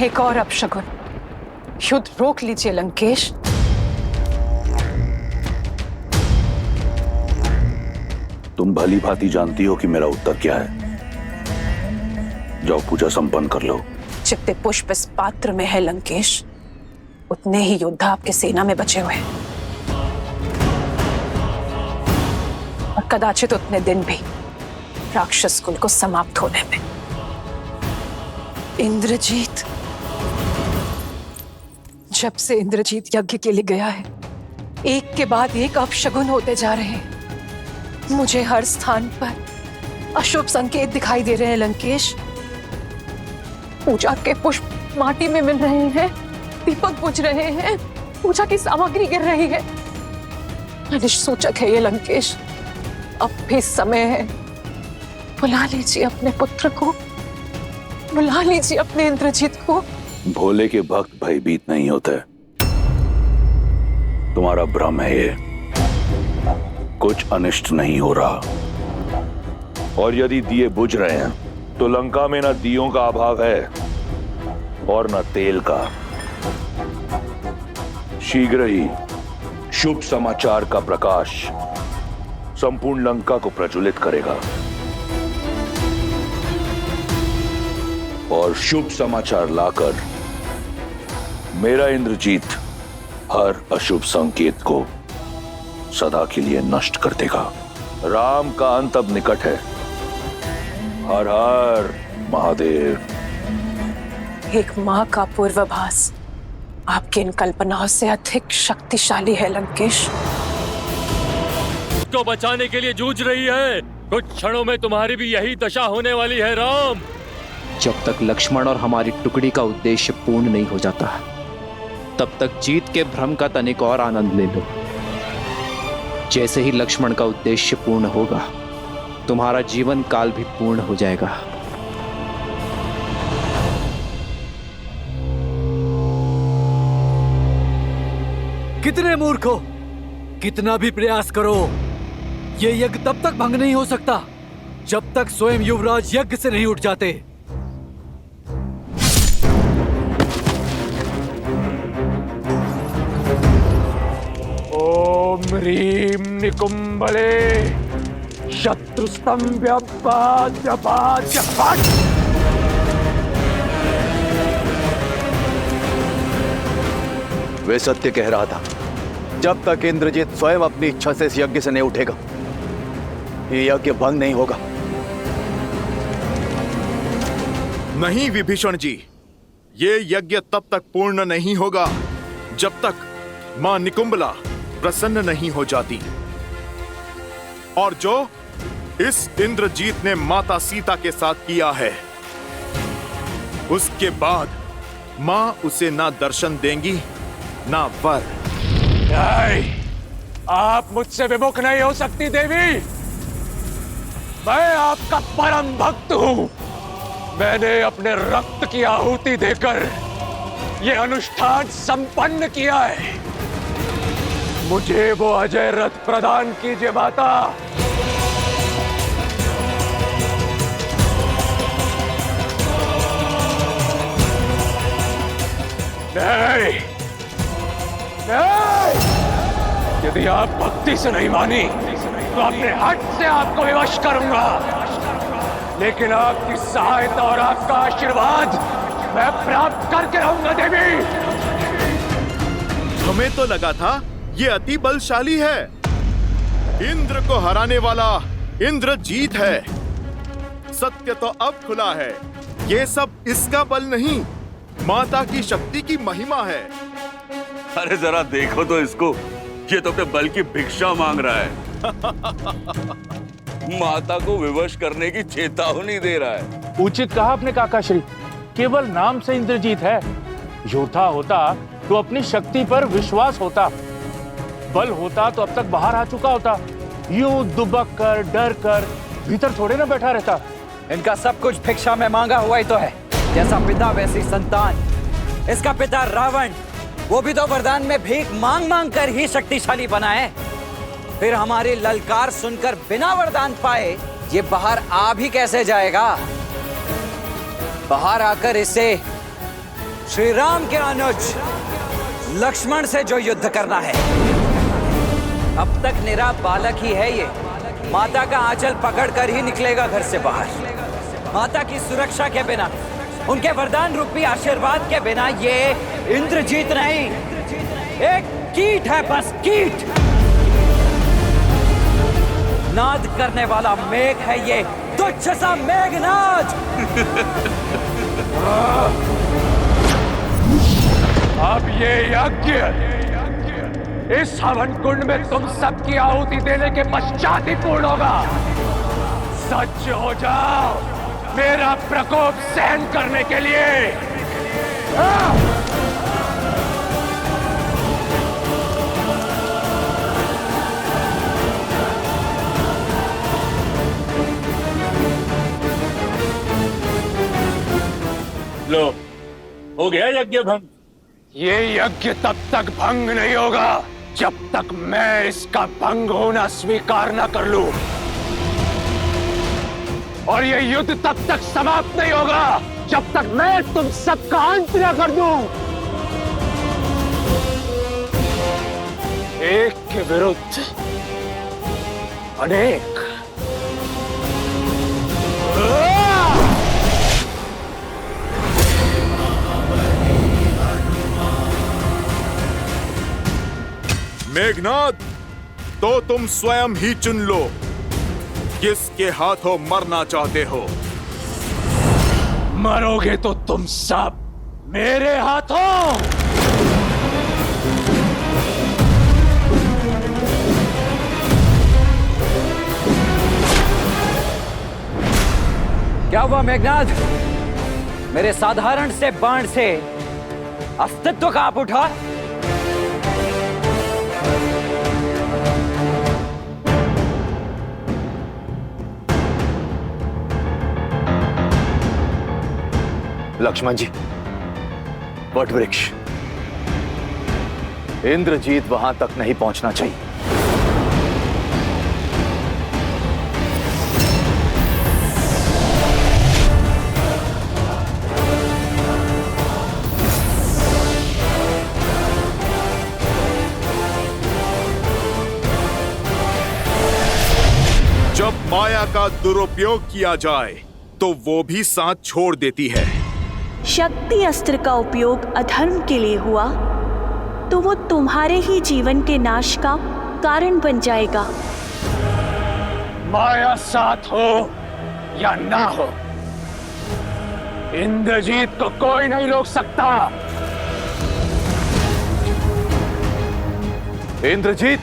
एक और अपशगुन। युद्ध रोक लीजिए लंकेश। तुम भली भांति जानती हो कि मेरा उत्तर क्या है। जाओ पूजा संपन्न कर लो। जितने पुष्प इस पात्र में है लंकेश, उतने ही योद्धा आपके सेना में बचे हुए हैं, और कदाचित उतने दिन भी राक्षस कुल को समाप्त होने में। इंद्रजीत, जब से इंद्रजीत यज्ञ के लिए गया है, एक के बाद एक अपशगुन होते जा रहे हैं। मुझे हर स्थान पर अशुभ संकेत दिखाई दे रहे हैं लंकेश। पूजा के पुष्प माटी में मिल रहे हैं, दीपक बुझ रहे हैं, पूजा की सामग्री गिर रही है। अनिष्ट सूचक है ये लंकेश। अब भी समय है, बुला लीजिए अपने पुत्र को, बुला लीजिए अपने इंद्रजीत को। भोले के भक्त भयभीत नहीं होते। तुम्हारा भ्रम है ये। कुछ अनिष्ट नहीं हो रहा, और यदि दिए बुझ रहे हैं तो लंका में न दियों का अभाव है और न तेल का। शीघ्र ही शुभ समाचार का प्रकाश संपूर्ण लंका को प्रज्वलित करेगा, और शुभ समाचार लाकर मेरा इंद्रजीत हर अशुभ संकेत को सदा के लिए नष्ट कर देगा। राम का अंत अब निकट है। हर हर महादेव। एक मां का पूर्वाभास आपकी इन कल्पनाओं से अधिक शक्तिशाली है लंकेश। को बचाने के लिए जूझ रही है। कुछ क्षणों में तुम्हारी भी यही दशा होने वाली है राम। जब तक लक्ष्मण और हमारी टुकड़ी का उद्देश्य पूर्ण नहीं हो जाता, तब तक जीत के भ्रम का तनिक और आनंद ले लो। जैसे ही लक्ष्मण का उद्देश्य पूर्ण होगा, तुम्हारा जीवन काल भी पूर्ण हो जाएगा। कितने मूर्ख हो! कितना भी प्रयास करो, ये यज्ञ तब तक भंग नहीं हो सकता जब तक स्वयं युवराज यज्ञ से नहीं उठ जाते। ओम ह्रीं निकुंभले शत्रुस्तंभ्य वे सत्य कह रहा था। जब तक इंद्रजीत स्वयं अपनी इच्छा से इस यज्ञ से नहीं उठेगा, ये यज्ञ भंग नहीं होगा। नहीं विभीषण जी, ये यज्ञ तब तक पूर्ण नहीं होगा जब तक मां निकुंभला प्रसन्न नहीं हो जाती। और जो इस इंद्रजीत ने माता सीता के साथ किया है, उसके बाद मां उसे ना दर्शन देंगी ना वर। नहीं, आप मुझसे विमुख नहीं हो सकती देवी। मैं आपका परम भक्त हूं। मैंने अपने रक्त की आहुति देकर यह अनुष्ठान संपन्न किया है। मुझे वो अजय रथ प्रदान कीजिए माता। नहीं, नहीं, यदि आप भक्ति से नहीं मानी तो अपने हट से आपको विवश करूंगा। लेकिन आपकी सहायता और आपका आशीर्वाद मैं प्राप्त करके रहूंगा देवी। हमें तो लगा था ये अति बलशाली है। इंद्र को हराने वाला इंद्रजीत है। सत्य तो अब खुला है। ये सब इसका बल नहीं, माता की शक्ति की महिमा है। अरे जरा देखो तो इसको, ये तो अपने बल की भिक्षा मांग रहा है। माता को विवश करने की चेतावनी दे रहा है। उचित कहा अपने काकाश्री, केवल नाम से इंद्रजीत है। योद्धा होता तो अपनी शक्ति पर विश्वास होता, बल होता तो अब तक बाहर आ चुका होता। यूं दुबक कर डर कर भीतर थोड़े ना बैठा रहता। इनका सब कुछ भिक्षा में मांगा हुआ ही तो है। जैसा पिता वैसी संतान। इसका पिता रावण, वो भी तो वरदान में भीख मांग मांग कर ही शक्तिशाली बना है। फिर हमारी ललकार सुनकर बिना वरदान पाए ये बाहर आ भी कैसे जाएगा? बाहर आकर इसे श्री राम के अनुज लक्ष्मण से जो युद्ध करना है, अब तक निरा बालक ही है ये। माता का आंचल पकड़कर ही निकलेगा घर से बाहर। माता की सुरक्षा के बिना, उनके वरदान रूपी आशीर्वाद के बिना ये इंद्रजीत नहीं, एक कीट है, बस कीट। नाद करने वाला मेघ है ये, तुच्छ सा मेघनाद। अब ये यज्ञ इस हवन कुंड में तुम सबकी आहुति देने के पश्चात ही पूर्ण होगा। सच हो जाओ मेरा प्रकोप सहन करने के लिए। लो, हो गया यज्ञ भंग। ये यज्ञ तब तक भंग नहीं होगा जब तक मैं इसका भंग होना स्वीकार न कर लूं, और ये युद्ध तब तक समाप्त नहीं होगा जब तक मैं तुम सबका अंत न कर दूं। एक के विरुद्ध अनेक। मेघनाद, तो तुम स्वयं ही चुन लो किसके हाथों मरना चाहते हो। मरोगे तो तुम सब मेरे हाथों। क्या हुआ मेघनाद? मेरे साधारण से बाण से अस्तित्व कांप उठा। लक्ष्मण जी, वट वृक्ष, इंद्रजीत वहां तक नहीं पहुंचना चाहिए। जब माया का दुरुपयोग किया जाए तो वो भी साथ छोड़ देती है। शक्ति अस्त्र का उपयोग अधर्म के लिए हुआ तो वो तुम्हारे ही जीवन के नाश का कारण बन जाएगा। माया साथ हो या ना हो, इंद्रजीत को कोई नहीं रोक सकता। इंद्रजीत,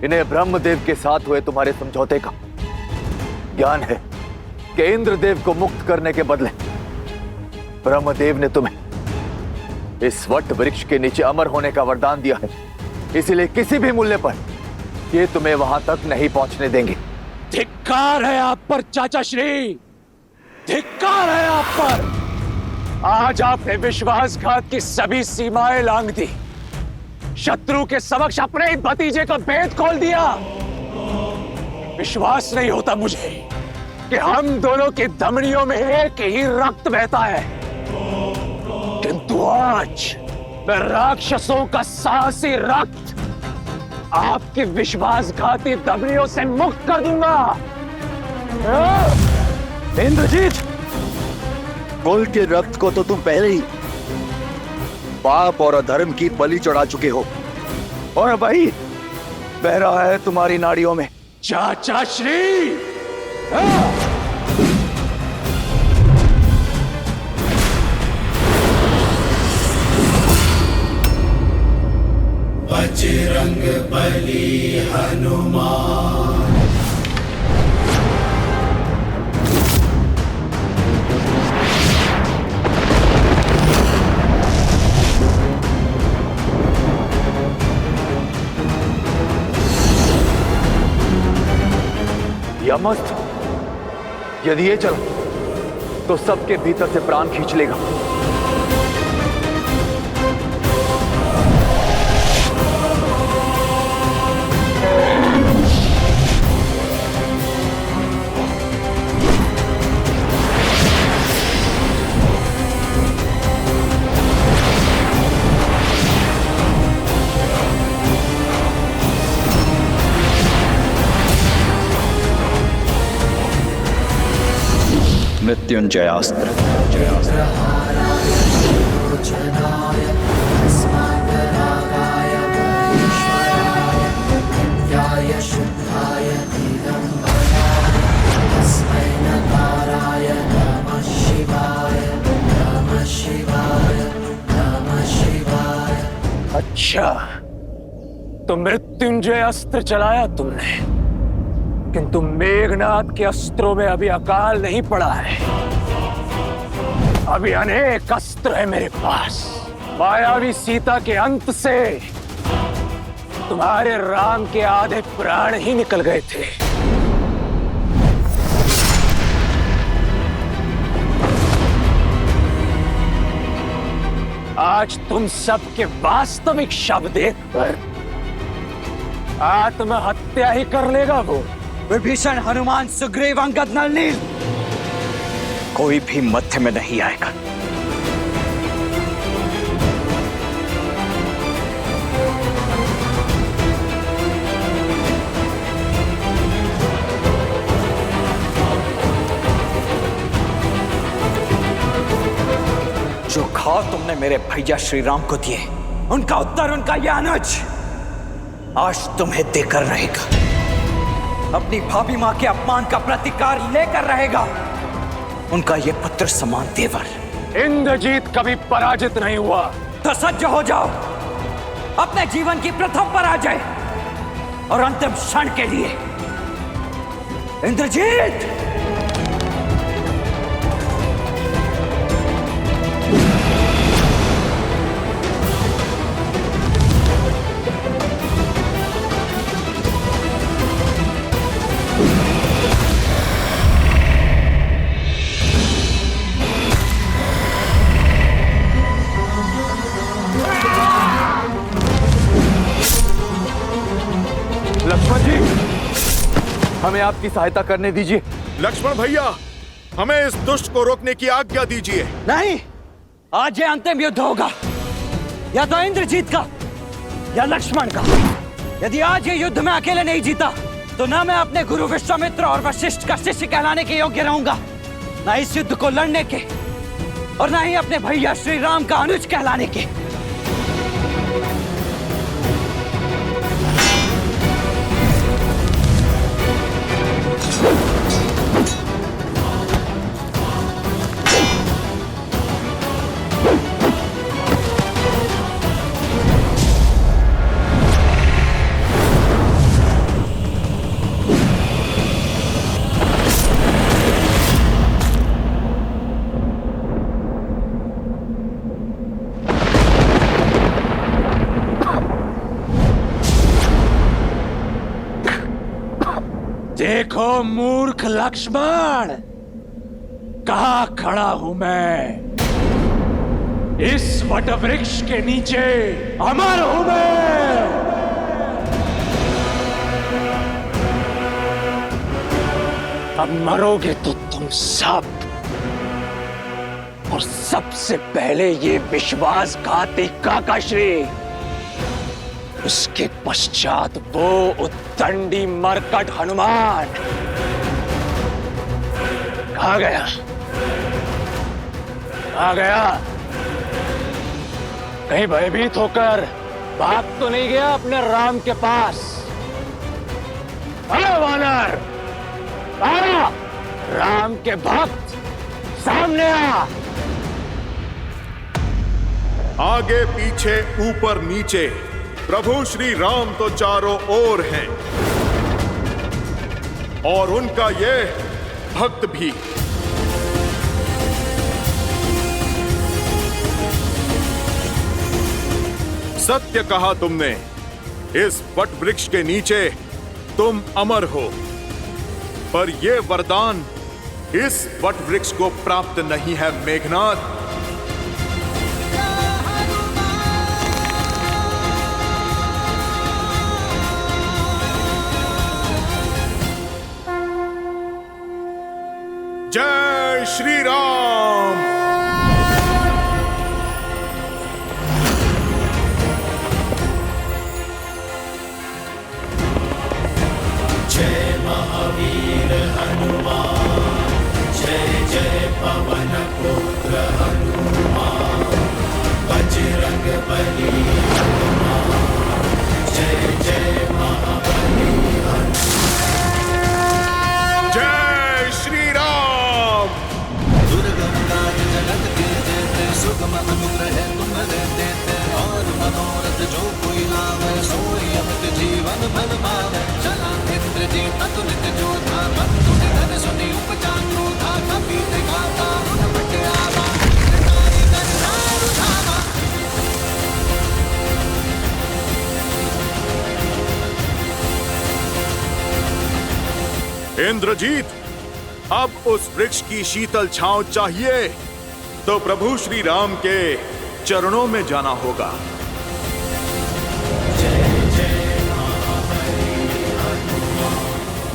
इन्हें ब्रह्मदेव के साथ हुए तुम्हारे समझौते का ज्ञान है कि इंद्रदेव को मुक्त करने के बदले ब्रह्मदेव ने तुम्हें इस वट वृक्ष के नीचे अमर होने का वरदान दिया है। इसलिए किसी भी मूल्य पर ये तुम्हें वहां तक नहीं पहुंचने देंगे। धिक्कार है आप पर चाचा श्री, धिक्कार है आप पर। आज आपने विश्वासघात की सभी सीमाएं लांघ दी, शत्रु के समक्ष अपने ही भतीजे का भेद खोल दिया। विश्वास नहीं होता मुझे कि हम दोनों की धमनियों में एक ही रक्त बहता है, किंतु आज मैं राक्षसों का साहसी रक्त आपकी विश्वासघाती धमनियों से मुक्त कर दूंगा। इंद्रजीत, कुल के रक्त को तो तुम पहले ही पाप और अधर्म की बलि चढ़ा चुके हो, और भाई बह रहा है तुम्हारी नाड़ियों में। चाचा श्री, बजरंग बली हनुमान। यमस्त, यदि ये चला तो सबके भीतर से प्राण खींच लेगा। मृत्युंजयास्त्र। अच्छा, तो मृत्युंजय अस्त्र चलाया तुमने, किंतु मेघनाथ के अस्त्रों में अभी अकाल नहीं पड़ा है। अभी अनेक अस्त्र है मेरे पास। मायावी सीता के अंत से तुम्हारे राम के आधे प्राण ही निकल गए थे। आज तुम सबके वास्तविक शव देखकर आत्महत्या ही कर लेगा वो। विभीषण, हनुमान, सुग्रीव, अंगद, नल, नील, कोई भी मध्य में नहीं आएगा। जो घाव तुमने मेरे भैया श्री राम को दिए, उनका उत्तर उनका यह अनुज आज तुम्हें देकर रहेगा। अपनी भाभी मां के अपमान का प्रतिकार लेकर रहेगा उनका यह पुत्र समान देवर। इंद्रजीत कभी पराजित नहीं हुआ। तो सज्ज हो जाओ अपने जीवन की प्रथम पराजय और अंतिम क्षण के लिए। इंद्रजीत, हमें आपकी सहायता करने दीजिए। लक्ष्मण भैया, हमें इस दुष्ट को रोकने की आज्ञा दीजिए। नहीं, आज ये अंतिम युद्ध होगा, या तो इंद्रजीत का या लक्ष्मण का। यदि आज ये युद्ध में अकेले नहीं जीता तो ना मैं अपने गुरु विश्वामित्र और वशिष्ठ का शिष्य कहलाने के योग्य रहूंगा, ना इस युद्ध को लड़ने के, और ना ही अपने भैया श्री राम का अनुज कहलाने के। देखो मूर्ख लक्ष्मण, कहां खड़ा हूं मैं। इस वटवृक्ष के नीचे अमर हूं मैं। अब मरोगे तो तुम सब, और सबसे पहले ये विश्वासघाती काकाश्री, उसके पश्चात वो उद्दंडी मरकट हनुमान। कहाँ गया? कहाँ गया? कहीं भयभीत होकर भाग तो नहीं गया अपने राम के पास? अरे वानर, आ! राम के भक्त सामने आ। आगे पीछे ऊपर नीचे प्रभु श्री राम तो चारों ओर हैं, और उनका ये भक्त भी। सत्य कहा तुमने, इस वट वृक्ष के नीचे तुम अमर हो, पर यह वरदान इस वट वृक्ष को प्राप्त नहीं है मेघनाथ। जय श्री राम। जय महावीर हनुमान, जय जय हुक्म अनुग्रह तुम्हारे देते, और मनोरथ जो कोई लावे, सोई अमित जीवन फल पावे। चला इंद्रजीत अतुलित योद्धा, बंधु निधन सुनी उपजा क्रोधा, कपि दिखाता रुन बट आवा, नारी गणना रुझावा। इंद्रजीत, अब उस वृक्ष की शीतल छांव चाहिए तो प्रभु श्री राम के चरणों में जाना होगा।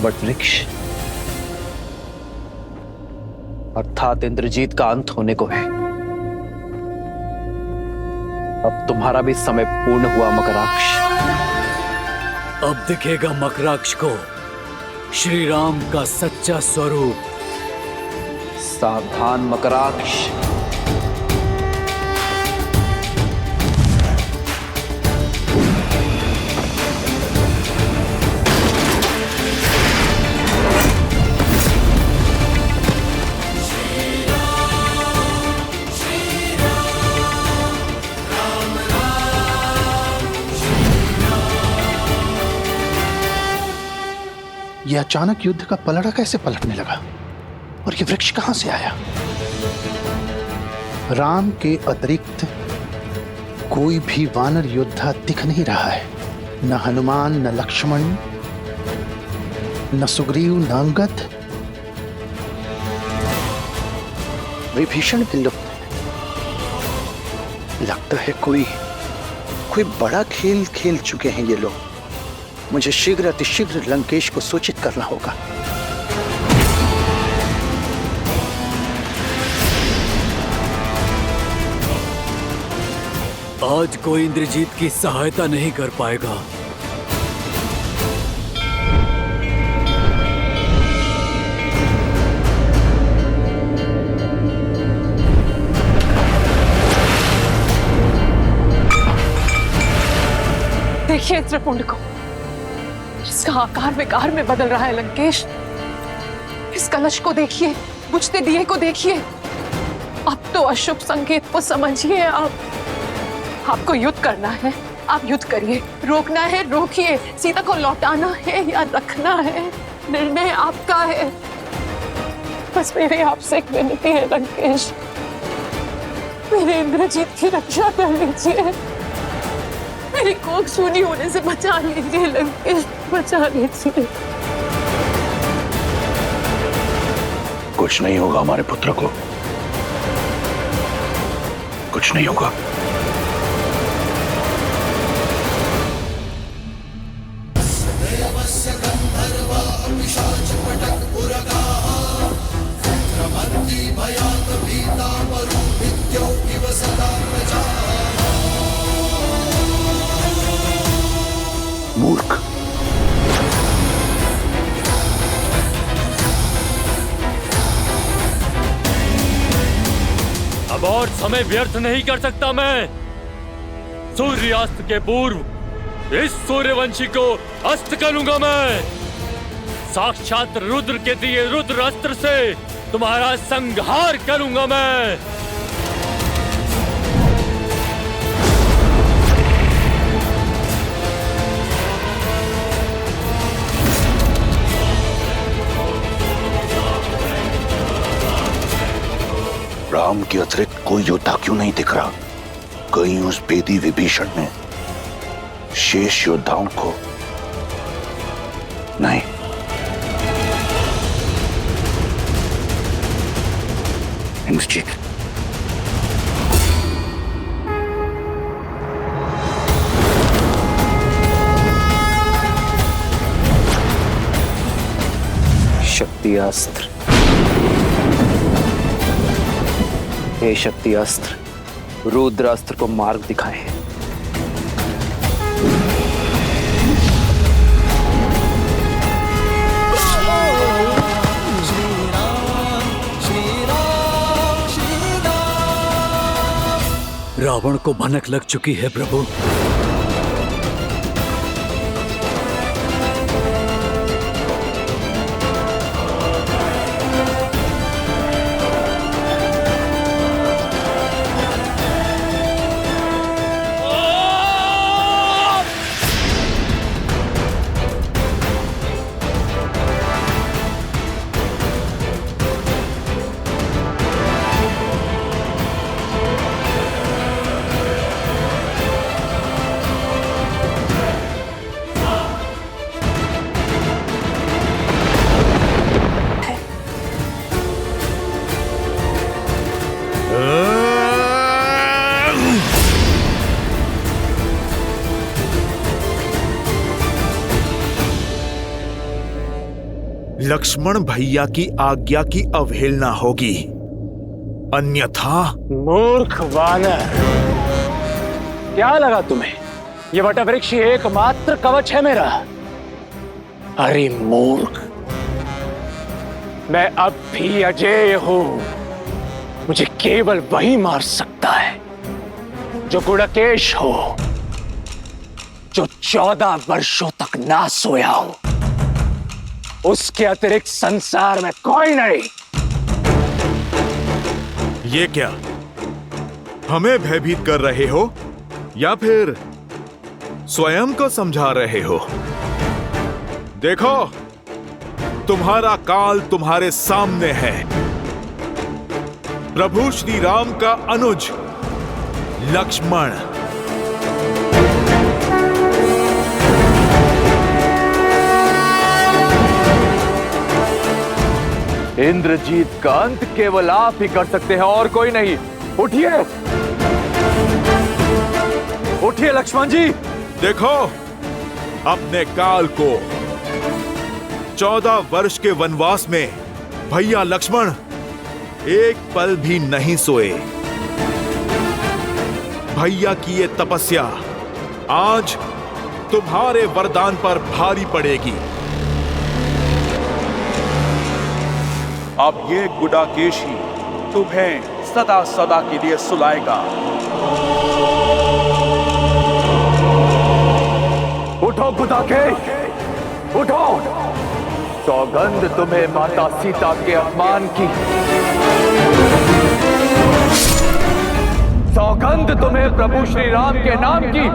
वट वृक्ष अर्थात इंद्रजीत का अंत होने को है। अब तुम्हारा भी समय पूर्ण हुआ मकराक्ष। अब दिखेगा मकराक्ष को श्री राम का सच्चा स्वरूप। सावधान मकराक्ष। यह अचानक युद्ध का पलड़ा कैसे पलटने लगा और यह वृक्ष कहां से आया? राम के अतिरिक्त कोई भी वानर योद्धा दिख नहीं रहा है। न हनुमान, न लक्ष्मण, न सुग्रीव, न अंगद। विभीषण भी लुप्त है। लगता है कोई बड़ा खेल खेल चुके हैं ये लोग। मुझे शीघ्र अतिशीघ्र लंकेश को सूचित करना होगा। आज कोई इंद्रजीत की सहायता नहीं कर पाएगा। देखिए त्रिपुंड को, इसका आकार विकार में बदल रहा है लंकेश। इस कलश को देखिए, बुझते दिए को देखिए। अब तो अशुभ संकेत को समझिए। आपको युद्ध करना है, आप युद्ध करिए। रोकना है रोकिए। सीता को लौटाना है या रखना है, निर्णय आपका है। बस मेरे आपसे एक विनती है लंकेश, मेरे इंद्रजीत की रक्षा कर लीजिए। मेरी कोख सूनी होने से बचा लीजिए लंकेश, बचा लीजिए। कुछ नहीं होगा हमारे पुत्र को, कुछ नहीं होगा। मूर्ख, अब और समय व्यर्थ नहीं कर सकता मैं। सूर्यास्त के पूर्व इस सूर्यवंशी को अस्त करूंगा मैं। साक्षात रुद्र के दिए रुद्र अस्त्र से तुम्हारा संहार करूंगा मैं। राम के अतिरिक्त कोई योद्धा क्यों नहीं दिख रहा? कहीं उस बेदी विभीषण ने शेष योद्धाओं को नहीं। इंद्रजीत, शक्ति अस्त्र। हे शक्ति अस्त्र, रुद्र अस्त्र को मार्ग दिखाए। रावण को भनक लग चुकी है प्रभु। लक्ष्मण भैया की आज्ञा की अवहेलना होगी, अन्यथा। मूर्ख वानर, क्या लगा तुम्हें ये वटवृक्ष एकमात्र कवच है मेरा? अरे मूर्ख, मैं अब भी अजेय हूं। मुझे केवल वही मार सकता है जो गुड़केश हो, जो 14 वर्षों तक ना सोया हो। उसके अतिरिक्त संसार में कोई नहीं। ये क्या, हमें भयभीत कर रहे हो या फिर स्वयं को समझा रहे हो? देखो, तुम्हारा काल तुम्हारे सामने है। प्रभु श्री राम का अनुज लक्ष्मण। इंद्रजीत का अंत केवल आप ही कर सकते हैं और कोई नहीं। उठिए, उठिए लक्ष्मण जी। देखो, अपने काल को 14 वर्ष के वनवास में भैया लक्ष्मण एक पल भी नहीं सोए। भैया की ये तपस्या आज तुम्हारे वरदान पर भारी पड़ेगी। अब ये गुडाकेश ही तुम्हें सदा सदा के लिए सुलाएगा। उठो गुडाकेश, उठो। सौगंध तुम्हें माता सीता के अपमान की, सौगंध तुम्हें प्रभु श्री राम के नाम की।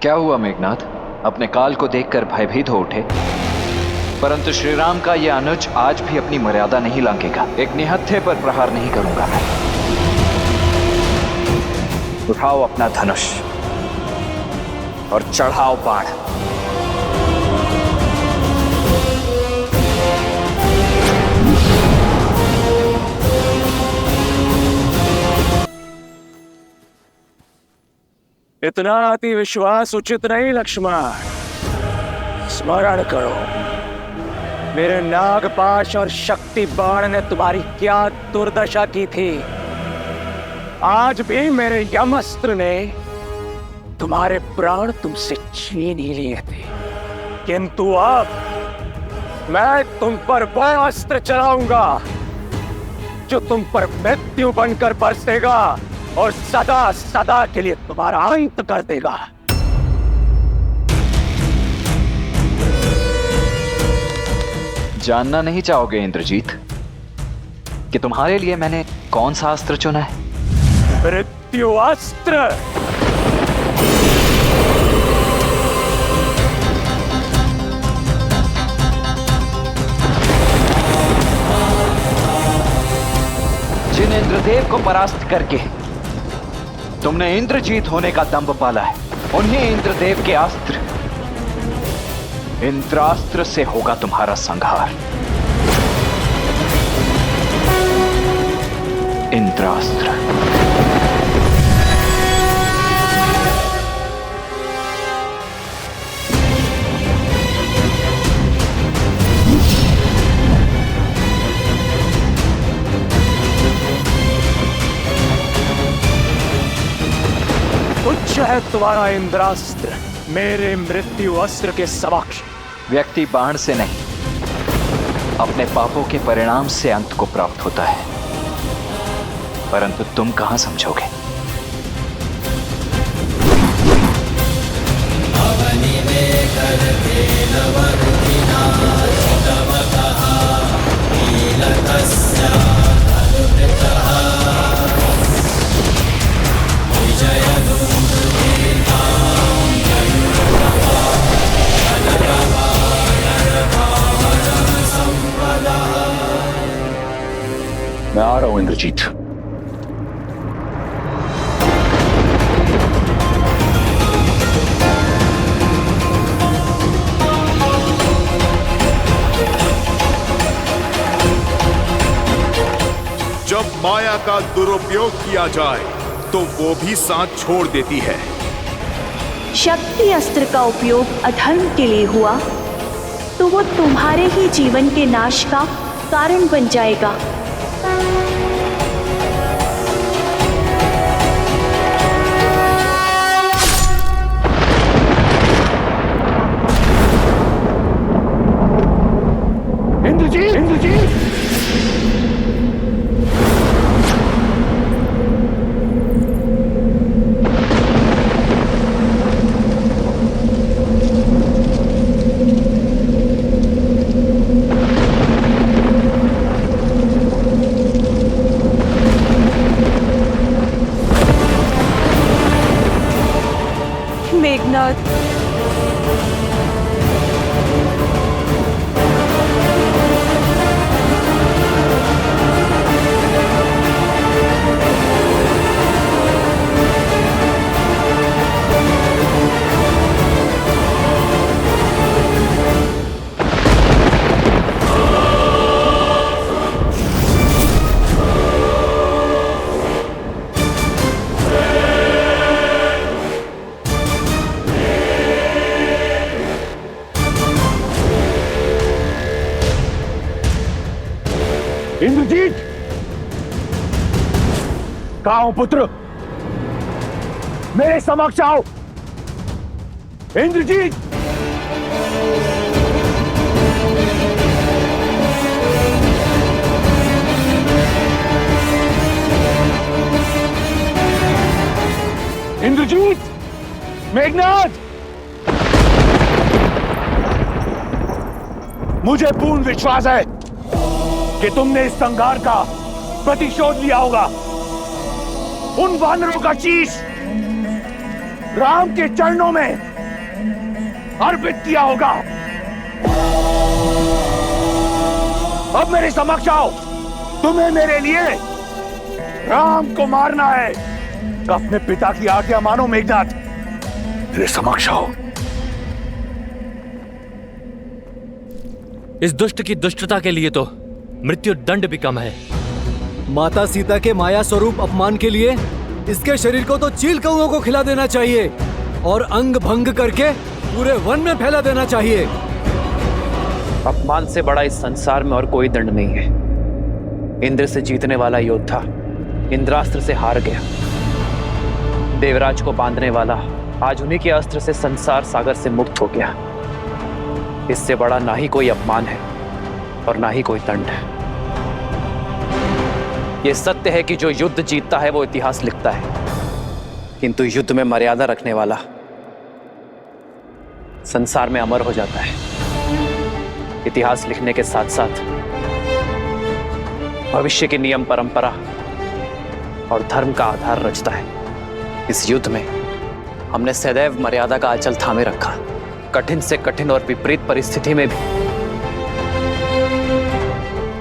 क्या हुआ मेघनाथ? अपने काल को देखकर भयभीत हो उठे, परंतु श्री राम का यह अनुज आज भी अपनी मर्यादा नहीं लांघेगा। एक निहत्थे पर प्रहार नहीं करूंगा मैं। उठाओ अपना धनुष और चढ़ाओ बाण। इतना अति विश्वास उचित नहीं लक्ष्मण। स्मरण करो, मेरे नागपाश और शक्ति बाण ने तुम्हारी क्या दुर्दशा की थी। आज भी मेरे यमअस्त्र ने तुम्हारे प्राण तुमसे छीन ही लिए थे, किंतु अब मैं तुम पर वह अस्त्र चलाऊंगा जो तुम पर मृत्यु बनकर बरसेगा और सदा सदा के लिए तुम्हारा अंत कर देगा। जानना नहीं चाहोगे इंद्रजीत कि तुम्हारे लिए मैंने कौन सा अस्त्र चुना है? मृत्यु अस्त्र। जिन इंद्रदेव को परास्त करके तुमने इंद्रजीत होने का दंभ पाला है, उन्हीं इंद्रदेव के अस्त्र इंद्रास्त्र से होगा तुम्हारा संहार। इंद्रास्त्र। तुच्छ है तुम्हारा इंद्रास्त्र मेरे मृत्यु अस्त्र के समक्ष। व्यक्ति बाण से नहीं, अपने पापों के परिणाम से अंत को प्राप्त होता है, परंतु तुम कहां समझोगे? विजय मैं आ रहा हूं इंद्रजीत। जब माया का दुरुपयोग किया जाए तो वो भी साथ छोड़ देती है। शक्ति अस्त्र का उपयोग अधर्म के लिए हुआ तो वो तुम्हारे ही जीवन के नाश का कारण बन जाएगा। इंद्रजीत, इंद्रजीत! मेघनाद, इंद्रजीत! कहाँ हो पुत्र? मेरे समक्ष आओ। इंद्रजीत! इंद्रजीत! मेघनाद! मुझे पूर्ण विश्वास है कि तुमने इस संघार का प्रतिशोध लिया होगा। उन वानरों का शीश राम के चरणों में अर्पित किया होगा। अब मेरे समक्ष आओ। तुम्हें मेरे लिए राम को मारना है। अपने पिता की आज्ञा मानो मेघनाद। मेरे समक्ष आओ। इस दुष्ट की दुष्टता के लिए तो मृत्यु दंड भी कम है। माता सीता के माया स्वरूप अपमान के लिए इसके शरीर को तो चील कौओं को खिला देना चाहिए और अंग भंग करके पूरे वन में फैला देना चाहिए। अपमान से बड़ा इस संसार में और कोई दंड नहीं है। इंद्र से जीतने वाला योद्धा इंद्रास्त्र से हार गया। देवराज को बांधने वाला आज उन्हीं के अस्त्र से संसार सागर से मुक्त हो गया। इससे बड़ा ना ही कोई अपमान है और ना ही कोई दंड है। यह सत्य है कि जो युद्ध जीतता है वो इतिहास लिखता है, किंतु युद्ध में मर्यादा रखने वाला संसार में अमर हो जाता है। इतिहास लिखने के साथ साथ भविष्य के नियम, परंपरा और धर्म का आधार रचता है। इस युद्ध में हमने सदैव मर्यादा का आंचल थामे रखा। कठिन से कठिन और विपरीत परिस्थिति में भी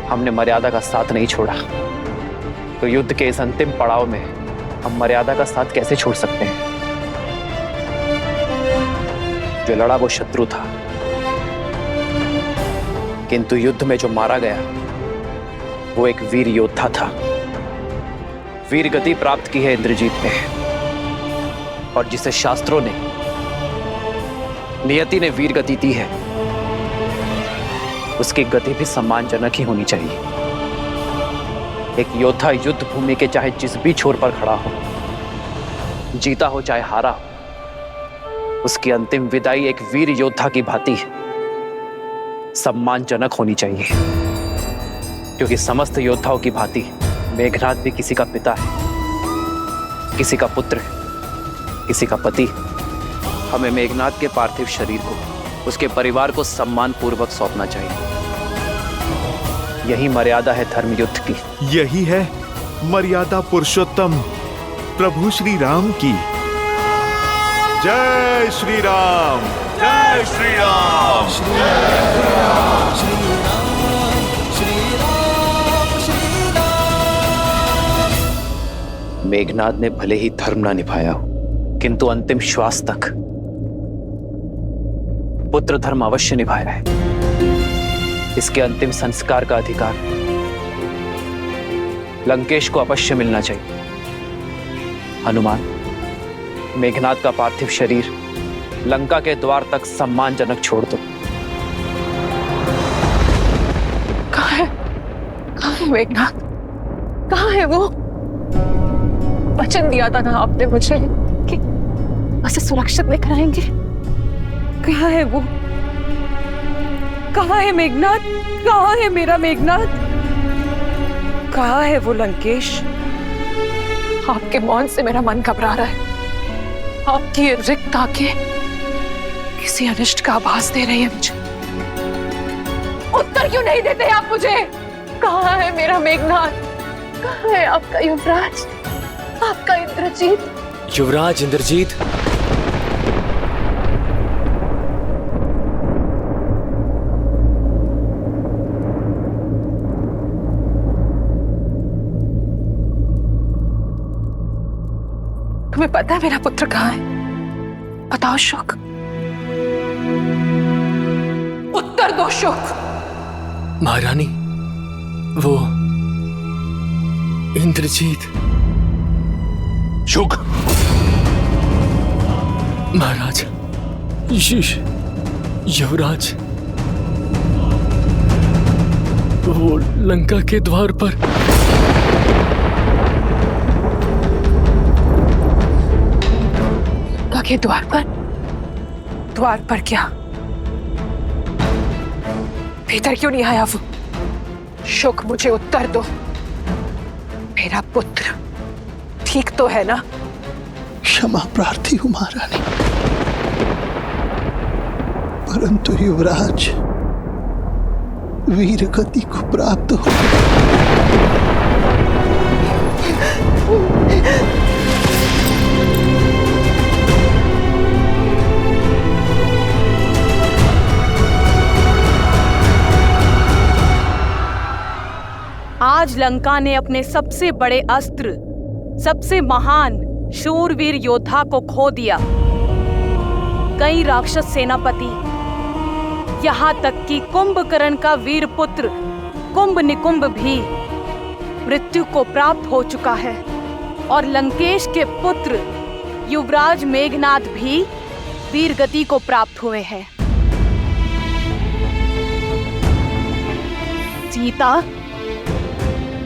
हमने मर्यादा का साथ नहीं छोड़ा। तो युद्ध के इस अंतिम पड़ाव में हम मर्यादा का साथ कैसे छोड़ सकते हैं? जो लड़ा वो शत्रु था, किंतु युद्ध में जो मारा गया वो एक वीर योद्धा था। वीर गति प्राप्त की है इंद्रजीत ने, और जिसे शास्त्रों ने, नियति ने वीर गति दी है, उसकी गति भी सम्मानजनक ही होनी चाहिए। एक योद्धा युद्ध भूमि के चाहे जिस भी छोर पर खड़ा हो, जीता हो चाहे हारा हो, उसकी अंतिम विदाई एक वीर योद्धा की भांति सम्मानजनक होनी चाहिए। क्योंकि समस्त योद्धाओं की भांति मेघनाद भी किसी का पिता है, किसी का पुत्र है, किसी का पति। हमें मेघनाद के पार्थिव शरीर को, उसके परिवार को सम्मान पूर्वक सौंपना चाहिए। यही मर्यादा है धर्म युद्ध की। यही है मर्यादा पुरुषोत्तम प्रभु श्री राम की। जय श्री राम, जय श्री राम, श्री राम, श्री राम, श्री राम, श्री राम। मेघनाद ने भले ही धर्म ना निभाया हो, किंतु अंतिम श्वास तक पुत्र धर्म अवश्य निभाया है। इसके अंतिम संस्कार का अधिकार लंकेश को अवश्य मिलना चाहिए। हनुमान, मेघनाद का पार्थिव शरीर लंका के द्वार तक सम्मानजनक छोड़ दो। कहाँ है मेघनाद? कहाँ है वो? वचन दिया था ना आपने मुझे कि उसे सुरक्षित लेकर आएंगे। कहाँ है वो? कहाँ है मेघनाद? कहाँ है मेरा मेघनाद? कहाँ है वो लंकेश? आपके मौन से मेरा मन घबरा रहा है। आपकी ये रिक्त आंखें किसी अनिष्ट का आभास दे रही है मुझे। उत्तर क्यों नहीं देते आप मुझे? कहाँ है मेरा मेघनाद? कहाँ है आपका युवराज, आपका इंद्रजीत? युवराज इंद्रजीत, तुम्हें पता है मेरा पुत्र कहाँ है? बताओ शुक, उत्तर दो शुक। महारानी, वो इंद्रजीत। शुक, महाराज, युवराज, वो लंका के द्वार पर। लंका के द्वार पर? द्वार पर क्या? भीतर क्यों नहीं आया वो? शुक, मुझे उत्तर दो। मेरा पुत्र ठीक तो है ना? क्षमा प्रार्थी हूं महारानी, परंतु युवराज वीर गति को प्राप्त हो। आज लंका ने अपने सबसे बड़े अस्त्र, सबसे महान शूरवीर योद्धा को खो दिया। कई राक्षस सेनापति, यहाँ तक कि कुंभकर्ण का वीर पुत्र कुंभ निकुंभ भी मृत्यु को प्राप्त हो चुका है, और लंकेश के पुत्र युवराज मेघनाद भी वीर गति को प्राप्त हुए हैं। सीता,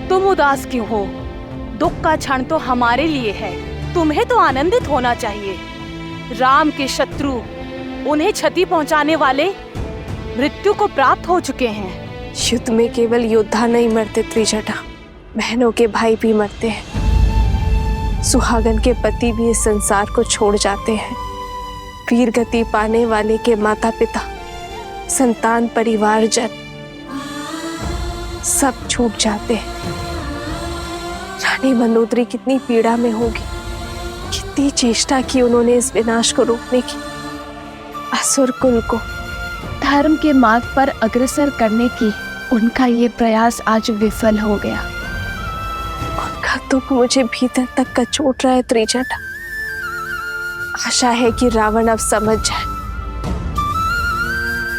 तुम उदास क्यों हो? दुख का क्षण तो हमारे लिए है, तुम्हें तो आनंदित होना चाहिए। राम के शत्रु, उन्हें क्षति पहुंचाने वाले मृत्यु को प्राप्त हो चुके हैं। युद्ध में केवल योद्धा नहीं मरते त्रिजटा, बहनों के भाई भी मरते हैं। सुहागन के पति भी इस संसार को छोड़ जाते हैं। वीर गति पाने वाले के माता पिता, संतान, परिवार जन सब छूट जाते हैं। रानी मंदोदरी कितनी पीड़ा में होगी, कितनी चेष्टा की उन्होंने इस विनाश को रोकने की। असुर कुल को धर्म के मार्ग पर अग्रसर करने की उनका ये प्रयास आज विफल हो गया। उनका दुख मुझे भीतर तक कचोट रहा है त्रिजटा। आशा है कि रावण अब समझ जाए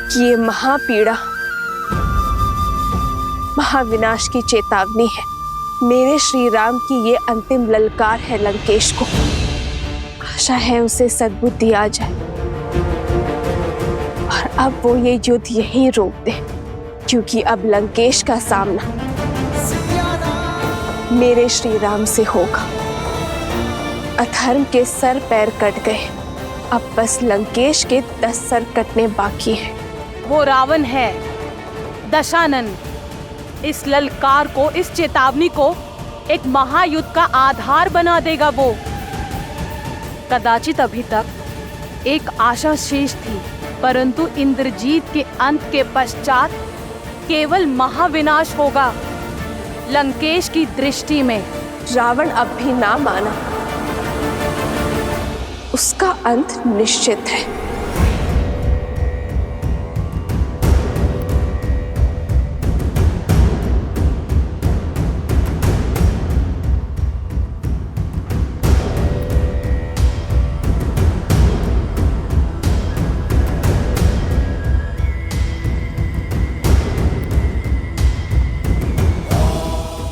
कि ये महापीड़ा महाविनाश की चेतावनी है। मेरे श्री राम की ये अंतिम ललकार है लंकेश को। आशा है उसे सद्बुद्धि आ जाए और अब वो ये युद्ध यहीं रोक दे, क्योंकि अब लंकेश का सामना मेरे श्री राम से होगा। अधर्म के सर पैर कट गए, अब बस लंकेश के 10 सर कटने बाकी हैं। वो रावण है, दशानन। इस ललकार को, इस चेतावनी को एक महायुद्ध का आधार बना देगा वो। कदाचित अभी तक एक आशा शेष थी, परंतु इंद्रजीत के अंत के पश्चात केवल महाविनाश होगा लंकेश की दृष्टि में। रावण अब भी ना माना, उसका अंत निश्चित है।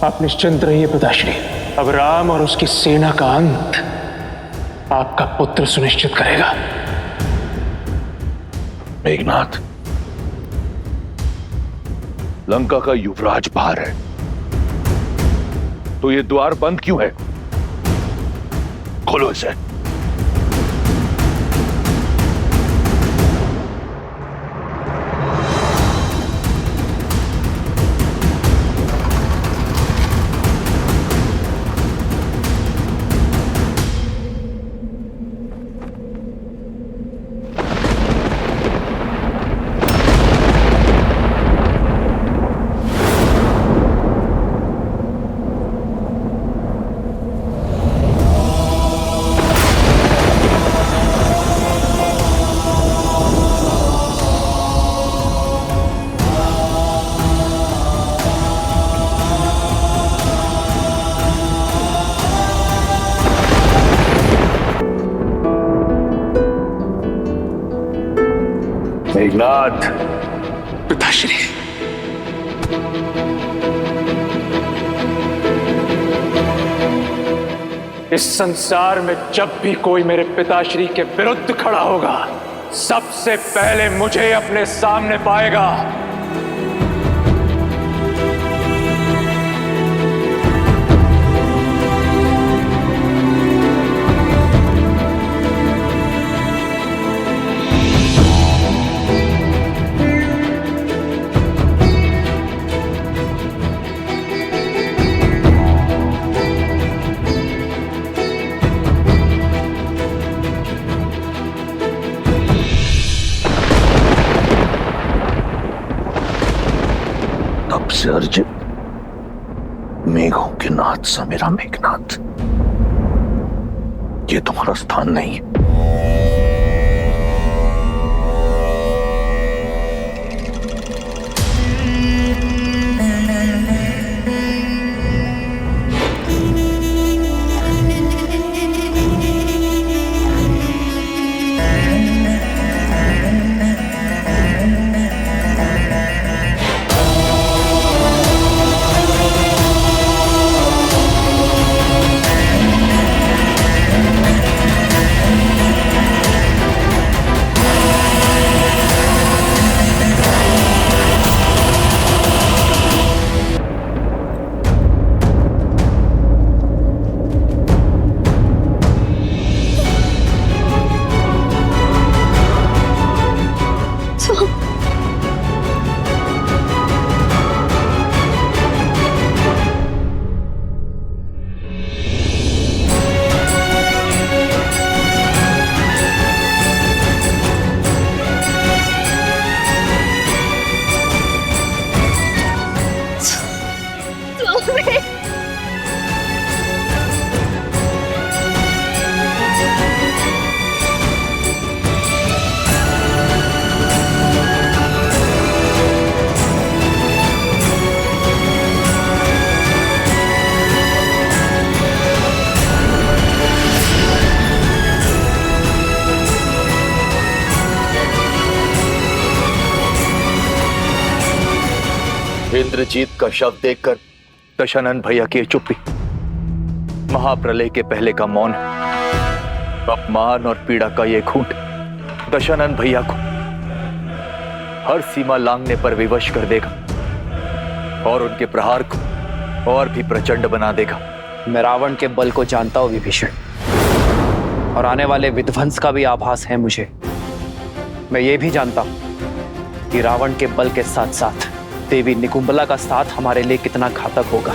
आप निश्चिंत रहिए पिताश्री। अब राम और उसकी सेना का अंत आपका पुत्र सुनिश्चित करेगा। मेघनाथ, लंका का युवराज बाहर है, तो ये द्वार बंद क्यों है? खोलो इसे। मेघनाथ, पिताश्री। इस संसार में जब भी कोई मेरे पिताश्री के विरुद्ध खड़ा होगा, सबसे पहले मुझे अपने सामने पाएगा। से अर्जित मेघों के नाथ सा मेरा मेघनाथ, ये तुम्हारा स्थान नहीं है। इंद्रजीत का शव देखकर दशानन भैया की चुप्पी, महाप्रलय के पहले का मौन, अपमान और पीड़ा का ये घूंट दशानन भैया को हर सीमा लांघने पर विवश कर देगा और उनके प्रहार को और भी प्रचंड बना देगा। मैं रावण के बल को जानता हूं विभीषण, और आने वाले विध्वंस का भी आभास है मुझे। मैं ये भी जानता हूं कि रावण के बल के साथ साथ देवी निकुंबला का साथ हमारे लिए कितना घातक होगा।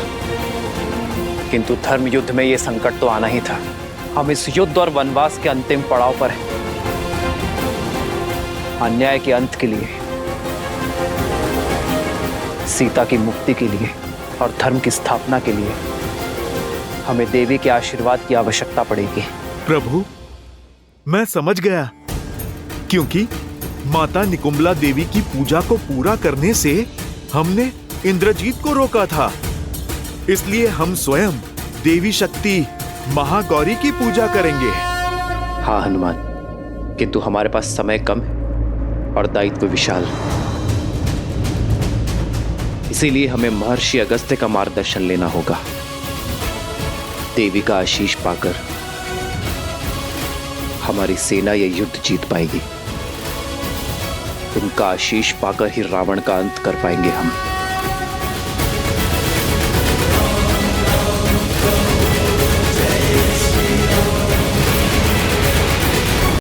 किंतु धर्म युद्ध में यह संकट तो आना ही था। हम इस युद्ध और वनवास के अंतिम पड़ाव पर हैं। अन्याय के अंत के लिए, सीता की मुक्ति के लिए और धर्म की स्थापना के लिए हमें देवी के आशीर्वाद की आवश्यकता पड़ेगी। प्रभु, मैं समझ गया, क्योंकि माता निकुंबला देवी की पूजा को पूरा करने से हमने इंद्रजीत को रोका था, इसलिए हम स्वयं देवी शक्ति महागौरी की पूजा करेंगे। हाँ हनुमान, किंतु हमारे पास समय कम है और दायित्व विशाल। इसीलिए हमें महर्षि अगस्त्य का मार्गदर्शन लेना होगा। देवी का आशीष पाकर हमारी सेना ये युद्ध जीत पाएगी। उनका आशीष पाकर ही रावण का अंत कर पाएंगे हम।